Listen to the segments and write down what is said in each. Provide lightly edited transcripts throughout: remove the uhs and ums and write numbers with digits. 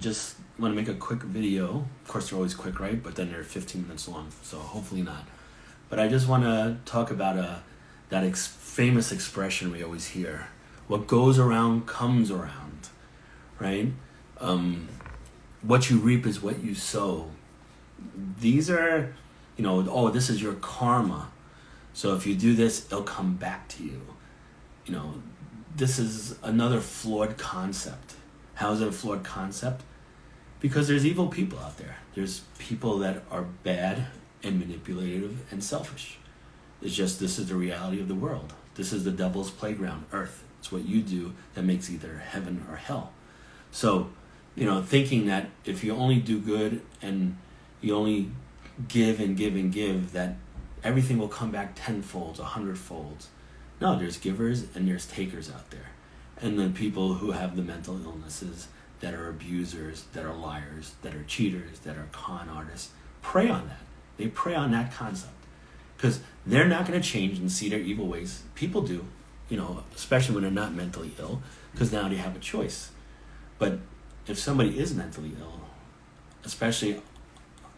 Just want to make a quick video. Of course, they're always quick, right? But then they're 15 minutes long, so hopefully not. But I just want to talk about that famous expression we always hear: "What goes around comes around," right? What you reap is what you sow. These are, this is your karma. So if you do this, it'll come back to you. This is another flawed concept. How is it a flawed concept? Because there's evil people out there. There's people that are bad and manipulative and selfish. It's just, this is the reality of the world. This is the devil's playground, earth. It's what you do that makes either heaven or hell. So, thinking that if you only do good and you only give and give and give, that everything will come back tenfold, 100-fold. No, there's givers and there's takers out there. And then people who have the mental illnesses, that are abusers, that are liars, that are cheaters, that are con artists, prey on that. They prey on that concept. Because they're not going to change and see their evil ways. People do, especially when they're not mentally ill, because now they have a choice. But if somebody is mentally ill, especially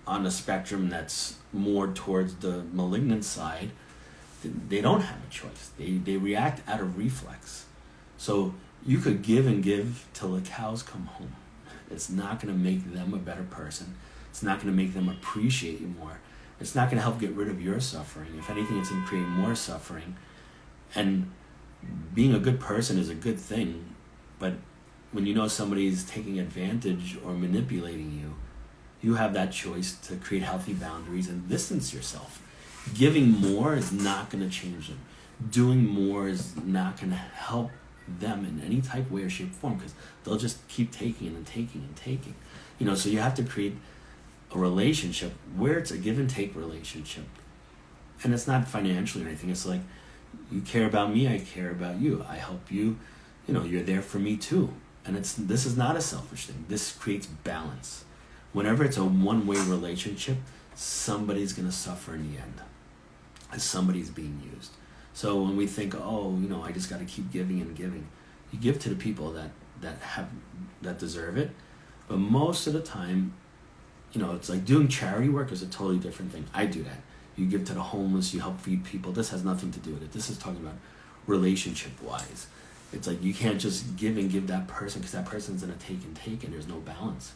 on a spectrum that's more towards the malignant side, they don't have a choice. They react out of reflex. So you could give and give till the cows come home. It's not going to make them a better person. It's not going to make them appreciate you more. It's not going to help get rid of your suffering. If anything, it's going to create more suffering. And being a good person is a good thing, but when you know somebody's taking advantage or manipulating you, you have that choice to create healthy boundaries and distance yourself. Giving more is not going to change them. Doing more is not going to help them in any type, way, or shape, or form, because they'll just keep taking and taking and taking. So you have to create a relationship where it's a give and take relationship. And it's not financially or anything. It's like, you care about me, I care about you. I help you, you're there for me too. And this is not a selfish thing. This creates balance. Whenever it's a one-way relationship, somebody's going to suffer in the end, as somebody's being used. So when we think, I just got to keep giving and giving, you give to the people that deserve it. But most of the time, it's like doing charity work is a totally different thing. I do that. You give to the homeless, you help feed people. This has nothing to do with it. This is talking about relationship-wise. It's like you can't just give and give that person, because that person's going to take and there's no balance.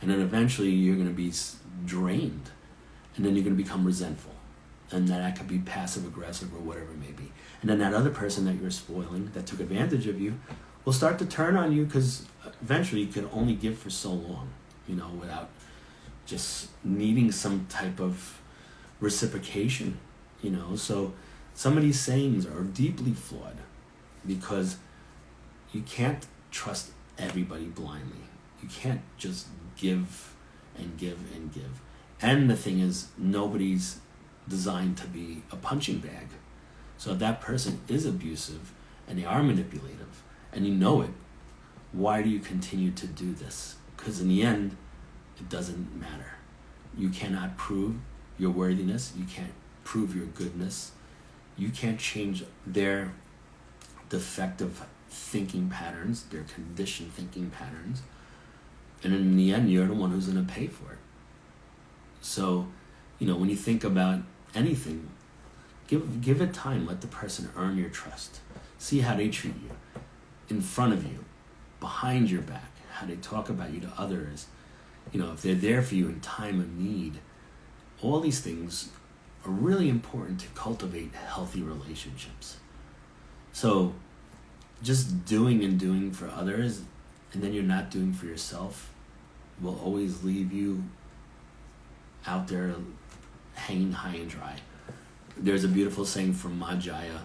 And then eventually you're going to be drained, and then you're going to become resentful. And that could be passive-aggressive or whatever it may be. And then that other person that you're spoiling, that took advantage of you, will start to turn on you, because eventually you can only give for so long, without just needing some type of reciprocation, So some of these sayings are deeply flawed, because you can't trust everybody blindly. You can't just give and give and give. And the thing is, nobody's designed to be a punching bag. So if that person is abusive and they are manipulative and you know it, why do you continue to do this? Because in the end, it doesn't matter. You cannot prove your worthiness. You can't prove your goodness. You can't change their defective thinking patterns, their conditioned thinking patterns. And in the end, you're the one who's going to pay for it. So, when you think about anything, give it time. Let the person earn your trust. See how they treat you, in front of you, behind your back, how they talk about you to others. If they're there for you in time of need. All these things are really important to cultivate healthy relationships. So just doing and doing for others, and then you're not doing for yourself, will always leave you out there hanging high and dry. There's a beautiful saying from Ma Jaya,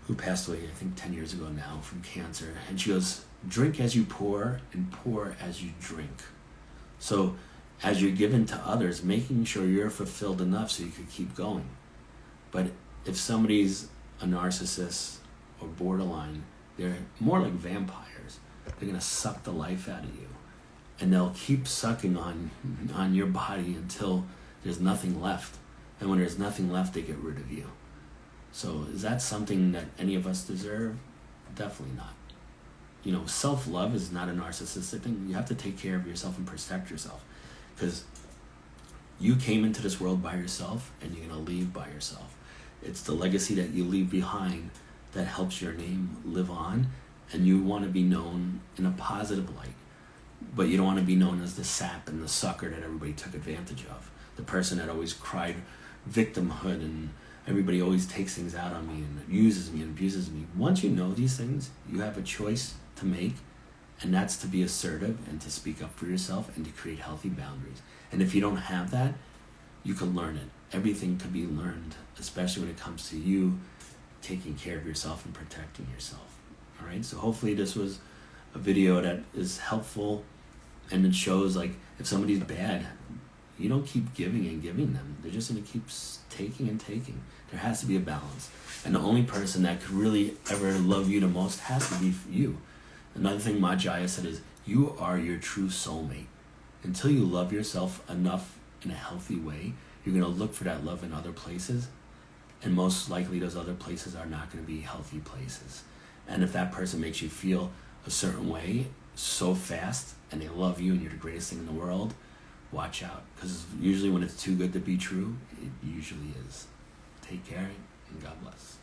who passed away, I think 10 years ago now, from cancer. And she goes, "Drink as you pour and pour as you drink." So as you're giving to others, making sure you're fulfilled enough so you can keep going. But if somebody's a narcissist or borderline, they're more like vampires. They're going to suck the life out of you. And they'll keep sucking on your body until there's nothing left. And when there's nothing left, they get rid of you. So is that something that any of us deserve? Definitely not. self-love is not a narcissistic thing. You have to take care of yourself and protect yourself, because you came into this world by yourself and you're going to leave by yourself. It's the legacy that you leave behind that helps your name live on, and you want to be known in a positive light. But you don't want to be known as the sap and the sucker that everybody took advantage of. The person that always cried victimhood and everybody always takes things out on me and uses me and abuses me. Once you know these things, you have a choice to make, and that's to be assertive and to speak up for yourself and to create healthy boundaries. And if you don't have that, you can learn it. Everything can be learned, especially when it comes to you taking care of yourself and protecting yourself. All right, so hopefully this was a video that is helpful, and it shows, like, if somebody's bad, you don't keep giving and giving them. They're just going to keep taking and taking. There has to be a balance. And the only person that could really ever love you the most has to be you. Another thing Ma Jaya said is, you are your true soulmate. Until you love yourself enough in a healthy way, you're going to look for that love in other places. And most likely those other places are not going to be healthy places. And if that person makes you feel a certain way so fast and they love you and you're the greatest thing in the world, watch out. Because usually when it's too good to be true, it usually is. Take care and God bless.